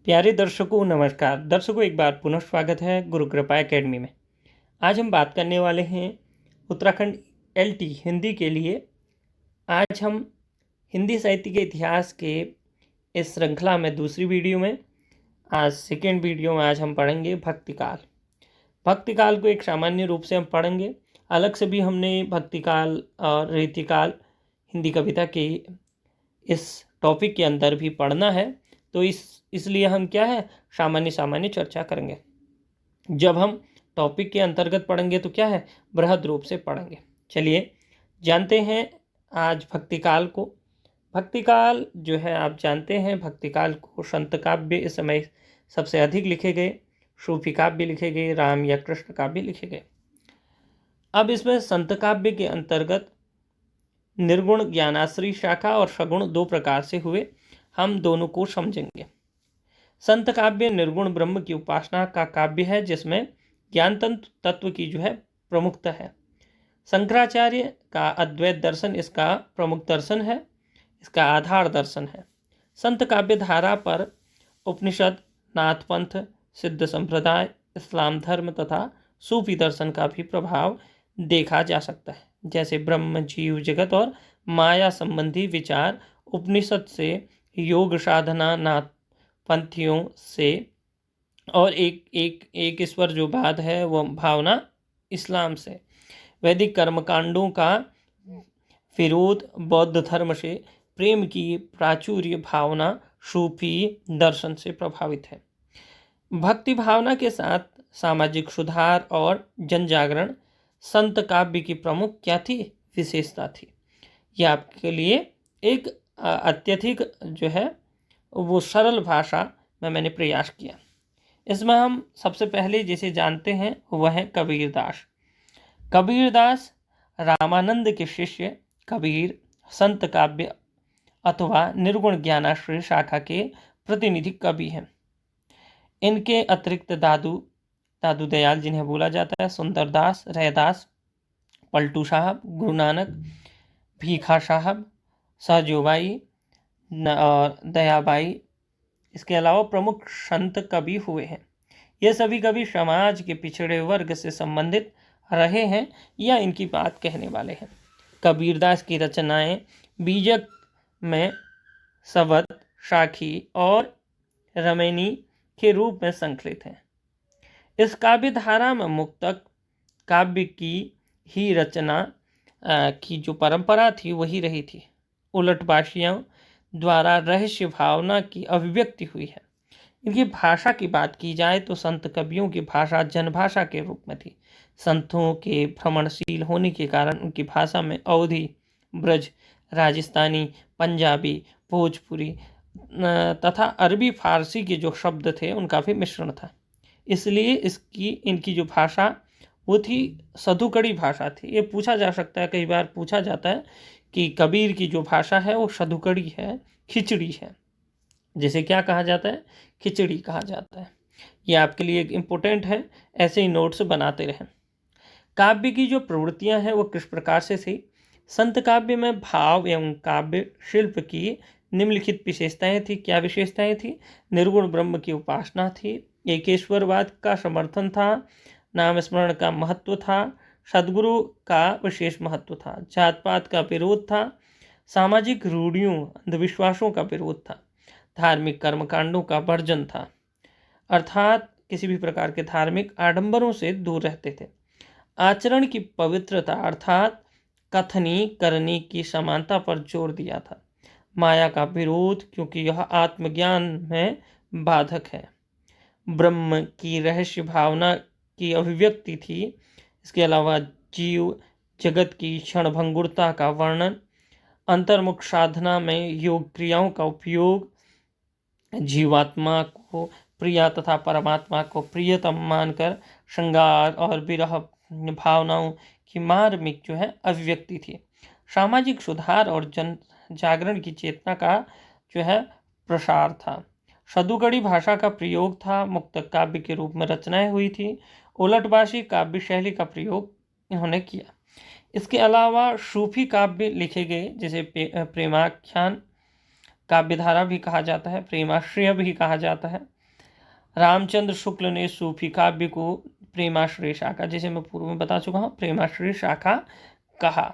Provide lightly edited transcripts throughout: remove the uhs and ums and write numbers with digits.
प्यारे दर्शकों नमस्कार। दर्शकों एक बार पुनः स्वागत है गुरु कृपा एकेडमी में। आज हम बात करने वाले हैं उत्तराखंड एलटी हिंदी के लिए। आज हम हिंदी साहित्य के इतिहास के इस श्रृंखला में दूसरी वीडियो में आज सेकेंड वीडियो में आज हम पढ़ेंगे भक्तिकाल। भक्तिकाल को एक सामान्य रूप से हम पढ़ेंगे। अलग से भी हमने भक्तिकाल और रीतिकाल हिंदी कविता के इस टॉपिक के अंदर भी पढ़ना है, तो इसलिए हम क्या है सामान्य चर्चा करेंगे। जब हम टॉपिक के अंतर्गत पढ़ेंगे तो क्या है बृहद रूप से पढ़ेंगे। चलिए जानते हैं आज भक्तिकाल को। भक्तिकाल जो है आप जानते हैं, भक्तिकाल को संत काव्य इस समय सबसे अधिक लिखे गए, सूफी काव्य लिखे गए, राम या कृष्ण काव्य लिखे गए। अब इसमें संत काव्य के अंतर्गत निर्गुण ज्ञानाश्रय शाखा और सगुण दो प्रकार से हुए, हम दोनों को समझेंगे। संत काव्य निर्गुण ब्रह्म की उपासना का काव्य है, जिसमें ज्ञान तत्व की जो है प्रमुखता है। शंकराचार्य का अद्वैत दर्शन इसका प्रमुख दर्शन है, इसका आधार दर्शन है। संत काव्य धारा पर उपनिषद, नाथपंथ, सिद्ध संप्रदाय, इस्लाम धर्म तथा सूफी दर्शन का भी प्रभाव देखा जा सकता है। जैसे ब्रह्म, जीव, जगत और माया संबंधी विचार उपनिषद से, योग साधना नाथपंथियों से, और एक ईश्वर जो बात है वह भावना इस्लाम से, वैदिक कर्मकांडों का विरोध बौद्ध धर्म से, प्रेम की प्राचुर्य भावना सूफी दर्शन से प्रभावित है। भक्ति भावना के साथ सामाजिक सुधार और जन जागरण संत काव्य की प्रमुख क्या थी, विशेषता थी। यह आपके लिए एक अत्यधिक जो है वो सरल भाषा में मैंने प्रयास किया। इसमें हम सबसे पहले जिसे जानते हैं वह है कबीरदास। कबीरदास रामानंद के शिष्य कबीर संत काव्य अथवा निर्गुण ज्ञानाश्रय शाखा के प्रतिनिधि कवि हैं। इनके अतिरिक्त दादू दयाल जिन्हें बोला जाता है, सुंदरदास, रैदास, पलटू साहब, गुरु नानक, भीखा साहब, सहजोबाई और दयाबाई, इसके अलावा प्रमुख संत कवि हुए हैं। ये सभी कवि समाज के पिछड़े वर्ग से संबंधित रहे हैं या इनकी बात कहने वाले हैं। कबीरदास की रचनाएं बीजक में सवत, साखी और रमैनी के रूप में संकलित हैं। इस काव्य धारा में मुक्तक काव्य की ही रचना की जो परंपरा थी वही रही थी। उलटबाशियों द्वारा रहस्य भावना की अभिव्यक्ति हुई है। इनकी भाषा की बात की जाए तो संत कवियों की भाषा जनभाषा के रूप में थी। संतों के भ्रमणशील होने के कारण उनकी भाषा में अवधी, ब्रज, राजस्थानी, पंजाबी, भोजपुरी तथा अरबी फारसी के जो शब्द थे उनका भी मिश्रण था। इसलिए इनकी जो भाषा वो थी सधुकड़ी भाषा थी। ये पूछा जा सकता है, कई बार पूछा जाता है कि कबीर की जो भाषा है वो सधुकड़ी है, खिचड़ी है। जिसे क्या कहा जाता है, खिचड़ी कहा जाता है। ये आपके लिए एक इम्पोर्टेंट है, ऐसे ही नोट्स बनाते रहें। काव्य की जो प्रवृत्तियां हैं वो किस प्रकार से थी। संत काव्य में भाव एवं काव्य शिल्प की निम्नलिखित विशेषताएं थी। क्या विशेषताएं थी? निर्गुण ब्रह्म की उपासना थी, एकेश्वरवाद का समर्थन था, नाम स्मरण का महत्व था, सद्गुरु का विशेष महत्व था, जात पात का विरोध था, सामाजिक रूढ़ियों अंधविश्वासों का विरोध था, धार्मिक कर्मकांडों का वर्जन था, अर्थात किसी भी प्रकार के धार्मिक आडंबरों से दूर रहते थे। आचरण की पवित्रता अर्थात कथनी करनी की समानता पर जोर दिया था। माया का विरोध, क्योंकि यह आत्मज्ञान में बाधक है। ब्रह्म की रहस्य भावना की अभिव्यक्ति थी। इसके अलावा जीव जगत की क्षणभंगुरता का वर्णन, अंतर्मुख साधना में योग क्रियाओं का उपयोग, जीवात्मा को प्रिया तथा परमात्मा को प्रियतम मानकर श्रृंगार और विरह भावनाओं की मार्मिक जो है अभिव्यक्ति थी। सामाजिक सुधार और जन जागरण की चेतना का जो है प्रसार था। सधुकड़ी भाषा का प्रयोग था। मुक्त काव्य के रूप में रचनाएं हुई थी। उलटबाशी काव्य शैली का प्रयोग इन्होंने किया। इसके अलावा सूफी काव्य लिखे गए, जिसे प्रेमाख्यान काव्यधारा भी कहा जाता है, प्रेमाश्रय भी कहा जाता है। रामचंद्र शुक्ल ने सूफी काव्य को प्रेमाश्रय शाखा, जैसे मैं पूर्व में बता चुका हूँ, प्रेमाश्रय शाखा कहा।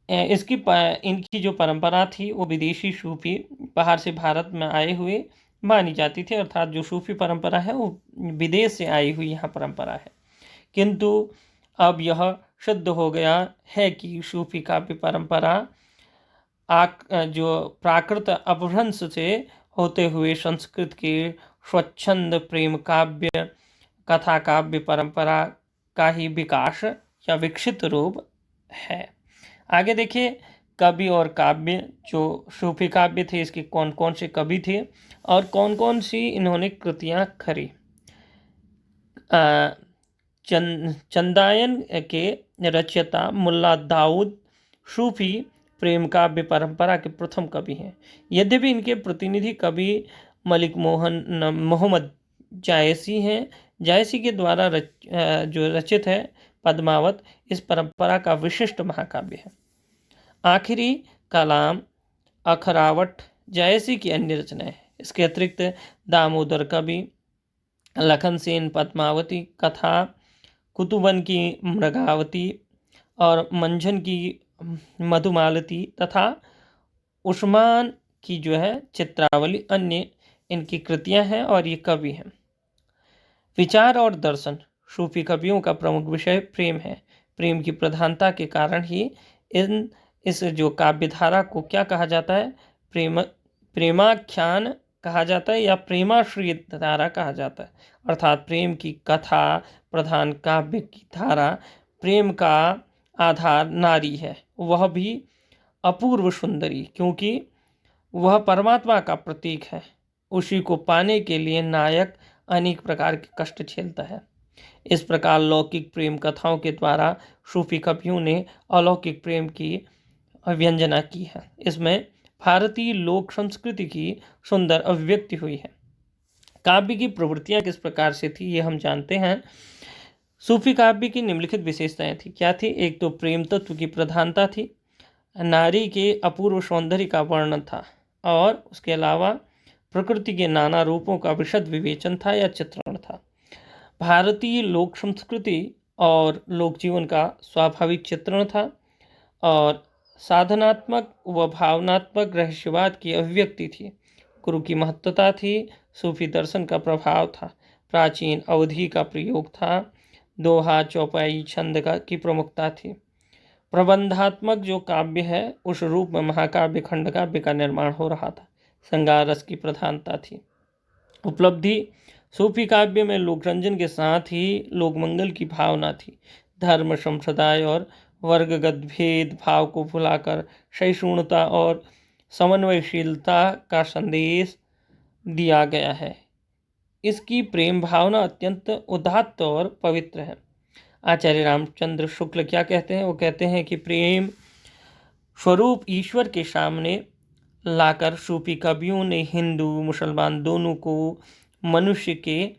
इनकी जो परंपरा थी वो विदेशी सूफी बाहर से भारत में आए हुए मानी जाती थी, अर्थात जो सूफी परंपरा है वो विदेश से आई हुई यहाँ परंपरा है। किंतु अब यह सिद्ध हो गया है कि सूफी काव्य परंपरा जो प्राकृत अपभ्रंश से होते हुए संस्कृत के स्वच्छंद प्रेम काव्य कथा काव्य परंपरा का ही विकास या विकसित रूप है। आगे देखिए, कवि और काव्य। जो सूफी काव्य थे इसके कौन कौन से कवि थे और कौन कौन सी इन्होंने कृतियां खरी। चंदायन के रचयिता मुल्ला दाऊद सूफी प्रेम काव्य परंपरा के प्रथम कवि हैं। यद्यपि इनके प्रतिनिधि कवि मलिक मोहम्मद जायसी हैं। जायसी के द्वारा जो रचित है पद्मावत इस परंपरा का विशिष्ट महाकाव्य है। आखिरी कलाम अखरावट जायसी की अन्य रचनाएं। इसके अतिरिक्त दामोदर कवि, लखन सेन पद्मावती कथा, कुतुबन की मृगावती और मंझन की मधुमालती तथा उस्मान की जो है चित्रावली अन्य इनकी कृतियां हैं और ये कवि हैं। विचार और दर्शन। सूफी कवियों का प्रमुख विषय प्रेम है। प्रेम की प्रधानता के कारण ही इस जो काव्यधारा को क्या कहा जाता है, प्रेमाख्यान कहा जाता है या प्रेमाश्रय धारा कहा जाता है। अर्थात प्रेम की कथा प्रधान काव्य की धारा। प्रेम का आधार नारी है, वह भी अपूर्व सुंदरी, क्योंकि वह परमात्मा का प्रतीक है। उसी को पाने के लिए नायक अनेक प्रकार के कष्ट झेलता है। इस प्रकार लौकिक प्रेम कथाओं के द्वारा सूफी कवियों ने अलौकिक प्रेम की व्यंजना की है। इसमें भारतीय लोक संस्कृति की सुंदर अभिव्यक्ति हुई है। काव्य की प्रवृत्तियां किस प्रकार से थी ये हम जानते हैं। सूफी काव्य की निम्नलिखित विशेषताएं थी। क्या थी? एक तो प्रेम तत्व की प्रधानता थी, नारी के अपूर्व सौंदर्य का वर्णन था और उसके अलावा प्रकृति के नाना रूपों का विशद विवेचन था या चित्रण था। भारतीय लोक संस्कृति और लोक जीवन का स्वाभाविक चित्रण था और साधनात्मक व भावनात्मक रहस्यवाद की अभिव्यक्ति थी। गुरु की महत्वता थी। सूफी दर्शन का प्रभाव था। प्राचीन अवधि का प्रयोग था। दोहा चौपाई छंद की प्रमुखता थी। प्रबंधात्मक जो काव्य है उस रूप में महाकाव्य खंड काव्य का निर्माण हो रहा था। श्रृंगार रस की प्रधानता थी। उपलब्धि। सूफी काव्य में लोकरंजन के साथ ही लोकमंगल की भावना थी। धर्म संप्रदाय और वर्गगत भेद भाव को भुलाकर सहिष्णुता और समन्वयशीलता का संदेश दिया गया है। इसकी प्रेम भावना अत्यंत उदात्त और पवित्र है। आचार्य रामचंद्र शुक्ल क्या कहते हैं? वो कहते हैं कि प्रेम स्वरूप ईश्वर के सामने लाकर सूफी कवियों ने हिंदू मुसलमान दोनों को मनुष्य के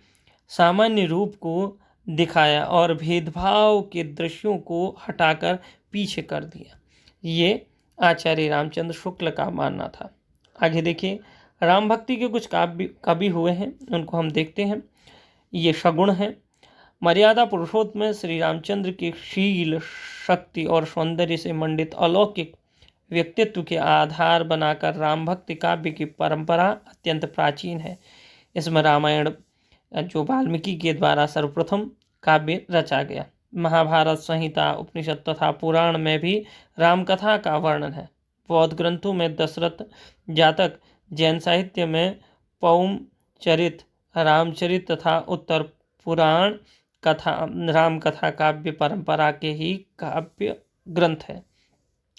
सामान्य रूप को दिखाया और भेदभाव के दृश्यों को हटाकर पीछे कर दिया। ये आचार्य रामचंद्र शुक्ल का मानना था। आगे देखिए, राम भक्ति के कुछ कवि हुए हैं, उनको हम देखते हैं। ये सगुण हैं। मर्यादा पुरुषोत्तम में श्री रामचंद्र के शील शक्ति और सौंदर्य से मंडित अलौकिक व्यक्तित्व के आधार बनाकर राम भक्ति काव्य की परंपरा अत्यंत प्राचीन है। इसमें रामायण जो वाल्मीकि के द्वारा सर्वप्रथम काव्य रचा गया। महाभारत संहिता उपनिषद तथा पुराण में भी रामकथा का वर्णन है। बौद्ध ग्रंथों में दशरथ जातक, जैन साहित्य में पौम चरित, रामचरित तथा उत्तर पुराण कथा राम कथा काव्य परंपरा के ही काव्य ग्रंथ है।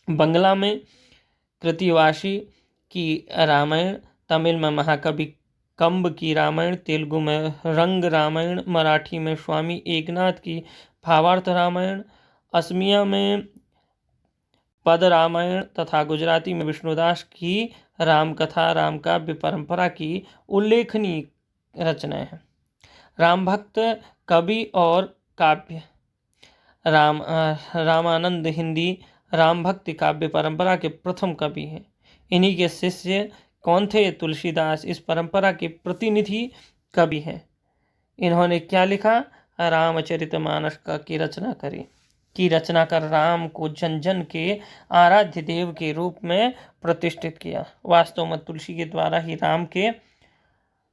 बंगला में कृतिवासी की रामायण, तमिल में महाकवि कंब की रामायण, तेलुगु में रंग रामायण, मराठी में स्वामी एकनाथ की भावार्थ रामायण, असमिया में पद रामायण तथा गुजराती में विष्णुदास की रामकथा रामकाव्य परंपरा की उल्लेखनीय रचनाएं हैं। राम भक्त कवि और काव्य। रामानंद हिंदी राम भक्ति काव्य परंपरा के प्रथम कवि हैं। इन्हीं के शिष्य कौन थे? तुलसीदास इस परंपरा के प्रतिनिधि कवि हैं। इन्होंने क्या लिखा? रामचरितमानस की रचना कर राम को जन जन के आराध्य देव के रूप में प्रतिष्ठित किया। वास्तव में तुलसी के द्वारा ही राम के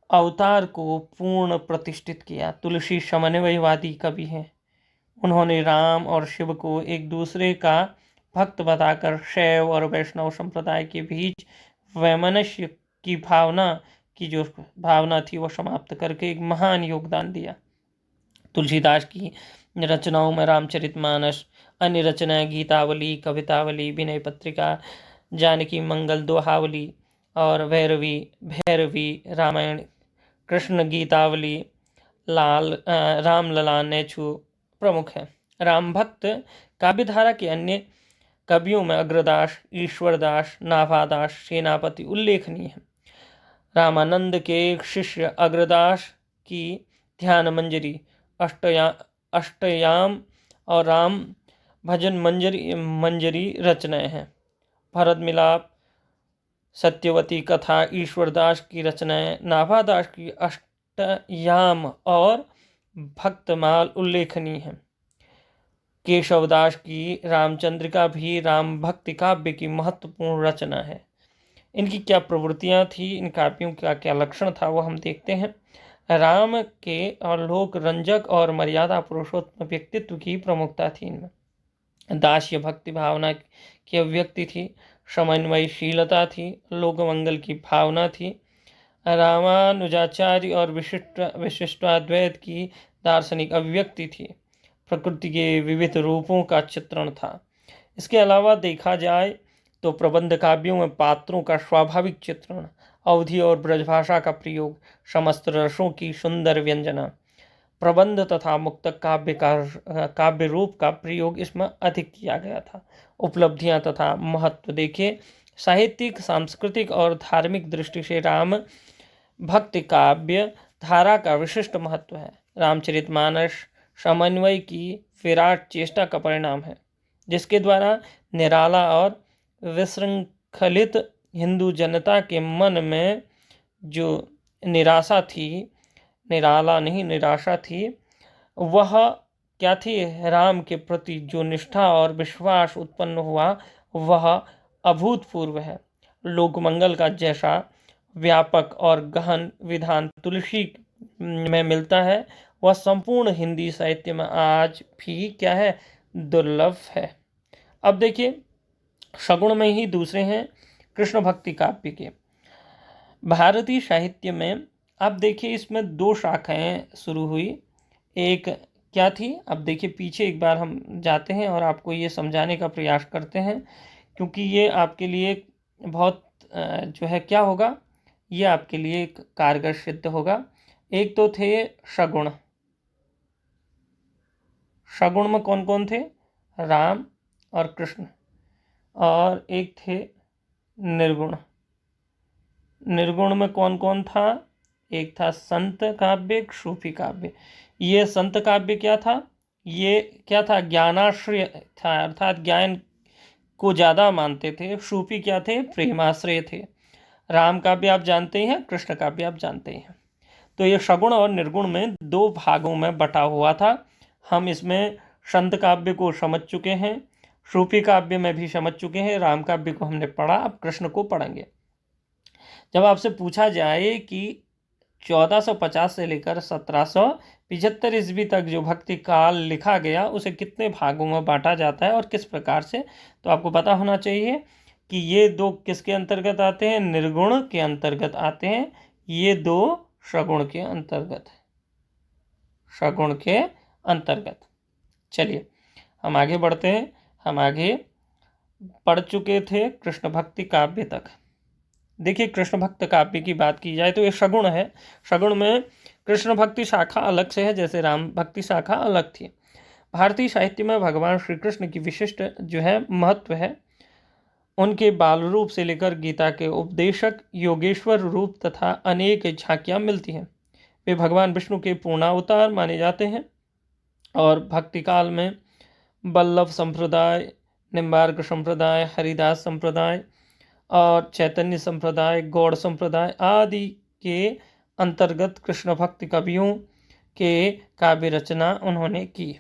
अवतार को पूर्ण प्रतिष्ठित किया। तुलसी समन्वयवादी कवि हैं। उन्होंने राम और शिव को एक दूसरे का भक्त बताकर शैव और वैष्णव संप्रदाय के बीच वैमनस्य की जो भावना थी वो समाप्त करके एक महान योगदान दिया। तुलसीदास की रचनाओं में रामचरितमानस, अन्य रचनाएं गीतावली, कवितावली, विनय पत्रिका, जानकी मंगल दोहावली और भैरवी रामायण, कृष्ण गीतावली, राम लला नेछु प्रमुख है। राम भक्त काव्यधारा के अन्य कवियों में अग्रदास, ईश्वरदास, नाभादास, सेनापति उल्लेखनीय है। रामानंद के शिष्य अग्रदास की ध्यान मंजरी, अष्टयाम और राम भजन मंजरी रचनाएं हैं। भरत मिलाप, सत्यवती कथा ईश्वरदास की रचनाएं, नाभादास की अष्टयाम और भक्तमाल उल्लेखनीय है। केशवदास की रामचंद्रिका भी राम भक्ति काव्य की महत्वपूर्ण रचना है। इनकी क्या प्रवृत्तियां थी, इन काव्यों का क्या लक्षण था, वो हम देखते हैं। राम के और लोक रंजक और मर्यादा पुरुषोत्तम व्यक्तित्व की प्रमुखता थी इनमें। दास्य भक्ति भावना की अभिव्यक्ति थी, समन्वयशीलता थी, लोक मंगल की भावना थी, रामानुजाचार्य और विशिष्टाद्वैत की दार्शनिक अभिव्यक्ति थी, प्रकृति के विविध रूपों का चित्रण था। इसके अलावा देखा जाए तो प्रबंध काव्यों में पात्रों का स्वाभाविक चित्रण, अवधि और ब्रजभाषा का प्रयोग, समस्त रसों की सुंदर व्यंजना, प्रबंध तथा मुक्तक काव्य रूप का प्रयोग इसमें अधिक किया गया था। उपलब्धियां तथा महत्व देखिए, साहित्यिक, सांस्कृतिक और धार्मिक दृष्टि से राम भक्ति काव्य धारा का विशिष्ट महत्व है। रामचरितमानस समन्वय की विराट चेष्टा का परिणाम है, जिसके द्वारा निराला और विशृंखलित हिंदू जनता के मन में जो निराशा थी, वह क्या थी? राम के प्रति जो निष्ठा और विश्वास उत्पन्न हुआ वह अभूतपूर्व है। लोकमंगल का जैसा व्यापक और गहन विधान तुलसी में मिलता है, वह संपूर्ण हिंदी साहित्य में आज भी क्या है? दुर्लभ है। अब देखिए, सगुण में ही दूसरे हैं कृष्ण भक्ति काव्य के। भारतीय साहित्य में अब देखिए इसमें दो शाखाएं शुरू हुई। एक क्या थी? अब देखिए पीछे एक बार हम जाते हैं और आपको ये समझाने का प्रयास करते हैं, क्योंकि ये आपके लिए बहुत जो है क्या होगा, ये आपके लिए कारगर सिद्ध होगा। एक तो थे सगुण। सगुण में कौन कौन थे? राम और कृष्ण। और एक थे निर्गुण। निर्गुण में कौन कौन था? एक था संत काव्य, एक सूफी काव्य। ये संत काव्य क्या था? ये क्या था? ज्ञानाश्रय था, अर्थात ज्ञान को ज़्यादा मानते थे। सूफी क्या थे? प्रेमाश्रय थे। राम काव्य आप जानते हैं, कृष्ण काव्य आप जानते हैं। तो ये सगुण और निर्गुण में दो भागों में बटा हुआ था। हम इसमें संत काव्य को समझ चुके हैं, सूफी काव्य में भी समझ चुके हैं, राम काव्य को हमने पढ़ा, अब कृष्ण को पढ़ेंगे। जब आपसे पूछा जाए कि 1450 से लेकर 1775 ईस्वी तक जो भक्ति काल लिखा गया उसे कितने भागों में बांटा जाता है और किस प्रकार से, तो आपको पता होना चाहिए कि ये दो किसके अंतर्गत आते हैं? निर्गुण के अंतर्गत आते हैं। ये दो सगुण के अंतर्गत है, सगुण के अंतर्गत। चलिए हम आगे बढ़ते हैं। हम आगे पढ़ चुके थे कृष्ण भक्ति काव्य तक। देखिए, कृष्ण भक्त काव्य की बात की जाए तो ये सगुण है। सगुण में कृष्ण भक्ति शाखा अलग से है, जैसे राम भक्ति शाखा अलग थी। भारतीय साहित्य में भगवान श्री कृष्ण की विशिष्ट जो है महत्व है। उनके बाल रूप से लेकर गीता के उपदेशक योगेश्वर रूप तथा अनेक झांकियाँ मिलती हैं। वे भगवान विष्णु के पूर्णावतार माने जाते हैं और भक्ति काल में वल्लभ संप्रदाय, निम्बार्क संप्रदाय, हरिदास संप्रदाय और चैतन्य संप्रदाय, गौड़ संप्रदाय आदि के अंतर्गत कृष्ण भक्त कवियों के काव्य रचना उन्होंने की।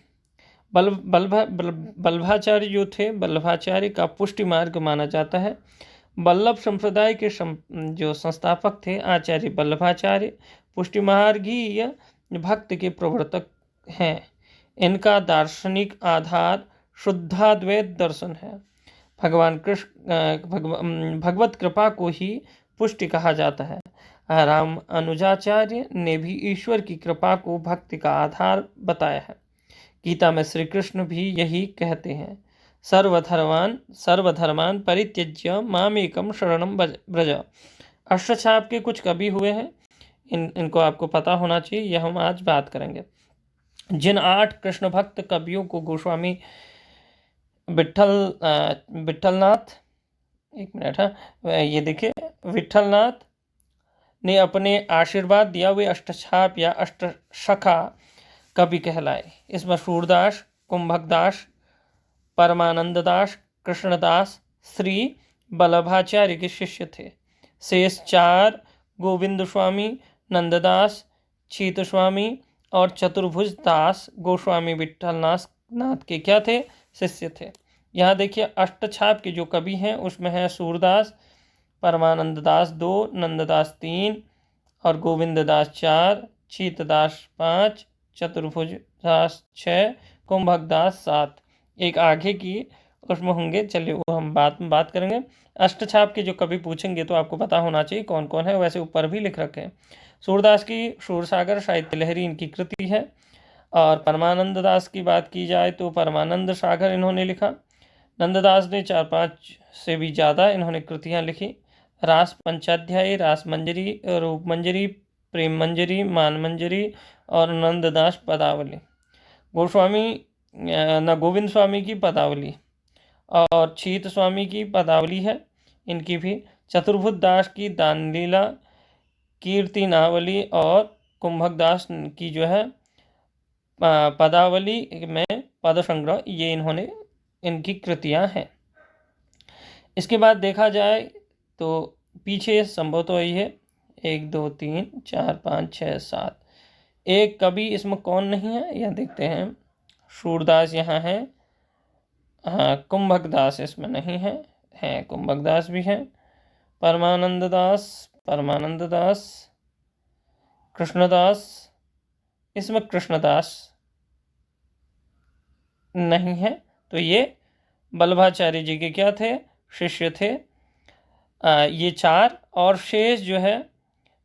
बल्लभाचार्य जो थे, बल्लभाचार्य का पुष्टि मार्ग माना जाता है। वल्लभ संप्रदाय के जो संस्थापक थे आचार्य वल्लभाचार्य पुष्टि मार्गीय भक्त के प्रवर्तक हैं। इनका दार्शनिक आधार शुद्धाद्वैत दर्शन है। भगवान कृष्ण भगवत कृपा को ही पुष्टि कहा जाता है। राम अनुजाचार्य ने भी ईश्वर की कृपा को भक्ति का आधार बताया है। गीता में श्री कृष्ण भी यही कहते हैं, सर्वधर्मान परित्यज्य मामेकम शरणम व्रज। अष्टछाप के कुछ कवि हुए हैं, इनको आपको पता होना चाहिए, यह हम आज बात करेंगे। जिन 8 कृष्ण भक्त कवियों को गोस्वामी विठलनाथ, एक मिनट, ये देखिए, विठलनाथ ने अपने आशीर्वाद दिया, वे अष्टछाप या अष्टसखा कवि कहलाए। इसमें सूरदास, कुंभकदास, परमानंददास, कृष्णदास श्री वल्लभाचार्य के शिष्य थे। शेष 4 गोविंद स्वामी, नंददास, चीत स्वामी और चतुर्भुज दास गोस्वामी विठलनाथ के क्या थे? शिष्य थे। यहाँ देखिए अष्टछाप के जो कवि हैं उसमें है सूरदास, परमानंददास 2, नंददास 3 और गोविंददास 4, चीतदास 5, चतुर्भुज दास 6, कुंभकदास 7। एक आगे की उसमें होंगे, चलिए वो हम बात करेंगे। अष्टछाप के जो कवि पूछेंगे तो आपको पता होना चाहिए कौन कौन है, वैसे ऊपर भी लिख रखे हैं। सूरदास की सूरसागर साहित्य लहरी इनकी कृति है। और परमानंद दास की बात की जाए तो परमानंद सागर इन्होंने लिखा। नंददास ने 4-5 से भी ज़्यादा इन्होंने कृतियाँ लिखी। रास पंचाध्यायी, रास मंजरी, रूप मंजरी, प्रेम मंजरी, मान मंजरी और नंददास पदावली। गोविंद स्वामी की पदावली और चीत स्वामी की पदावली है इनकी भी। चतुर्भुज दास की दानलीला, कीर्तिनावली और कुंभकदास की जो है पदावली में पद संग्रह, ये इनकी कृतियां हैं। इसके बाद देखा जाए तो पीछे संभव तो यही है 1 2 3 4 5 6 7। एक कवि इसमें कौन नहीं है यह देखते हैं। सूरदास यहाँ है, हाँ, कुंभकदास इसमें नहीं है, कुंभकदास भी है। परमानंददास, कृष्णदास, इसमें कृष्णदास नहीं है। तो ये वल्लभाचार्य जी के क्या थे? शिष्य थे। ये 4 और शेष जो है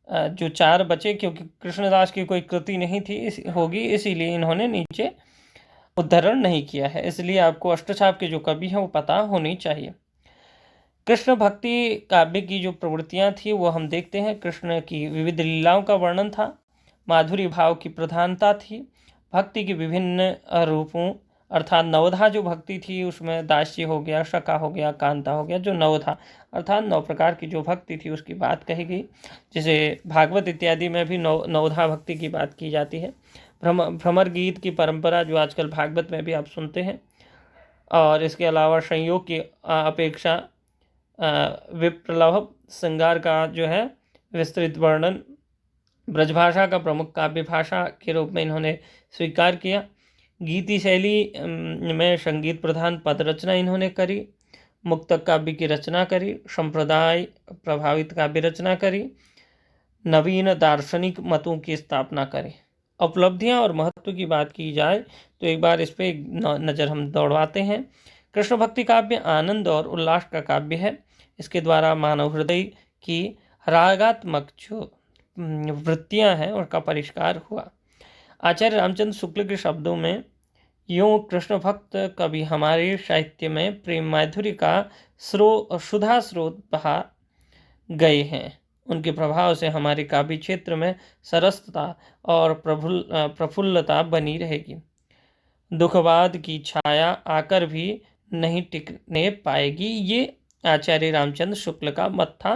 जो 4 बचे, क्योंकि कृष्णदास की कोई कृति नहीं थी होगी, इसीलिए इन्होंने नीचे उद्धरण नहीं किया है। इसलिए आपको अष्टछाप के जो कवि हैं वो पता होनी चाहिए। कृष्ण भक्ति काव्य की जो प्रवृत्तियां थी वो हम देखते हैं। कृष्ण की विविध लीलाओं का वर्णन था, माधुरी भाव की प्रधानता थी, भक्ति के विभिन्न रूपों अर्थात नवधा जो भक्ति थी उसमें दास्य हो गया, शका हो गया, कांता हो गया, जो नवधा अर्थात 9 प्रकार की जो भक्ति थी उसकी बात कही गई। जैसे भागवत इत्यादि में भी नवधा भक्ति की बात की जाती है। भ्रमर गीत की परंपरा जो आजकल भागवत में भी आप सुनते हैं। और इसके अलावा संयोग की अपेक्षा विप्रलभ श्रृंगार का जो है विस्तृत वर्णन ब्रजभाषा का प्रमुख काव्य भाषा के रूप में इन्होंने स्वीकार किया। गीति शैली में संगीत प्रधान पद रचना इन्होंने करी, मुक्तक काव्य की रचना करी, संप्रदाय प्रभावित काव्य रचना करी, नवीन दार्शनिक मतों की स्थापना करी। उपलब्धियां और महत्व की बात की जाए तो एक बार इस पर एक नज़र हम दौड़वाते हैं। कृष्ण भक्ति काव्य आनंद और उल्लास का काव्य है। इसके द्वारा मानव हृदय की रागात्मक जो वृत्तियां हैं उनका परिष्कार हुआ। आचार्य रामचंद्र शुक्ल के शब्दों में यूँ कृष्ण भक्त कवि हमारे साहित्य में प्रेम माधुर्य का सुधा स्रोत बहा गए हैं। उनके प्रभाव से हमारे काव्य क्षेत्र में सरसता और प्रफुल्लता बनी रहेगी। दुखवाद की छाया आकर भी नहीं टिकने पाएगी। ये आचार्य रामचंद्र शुक्ल का मत था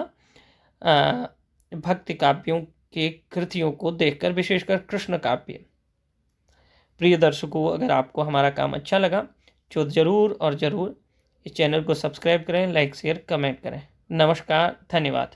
भक्ति काव्यों के कृतियों को देखकर, विशेषकर कृष्ण काव्य। प्रिय दर्शकों, अगर आपको हमारा काम अच्छा लगा तो ज़रूर इस चैनल को सब्सक्राइब करें, लाइक शेयर कमेंट करें। नमस्कार, धन्यवाद।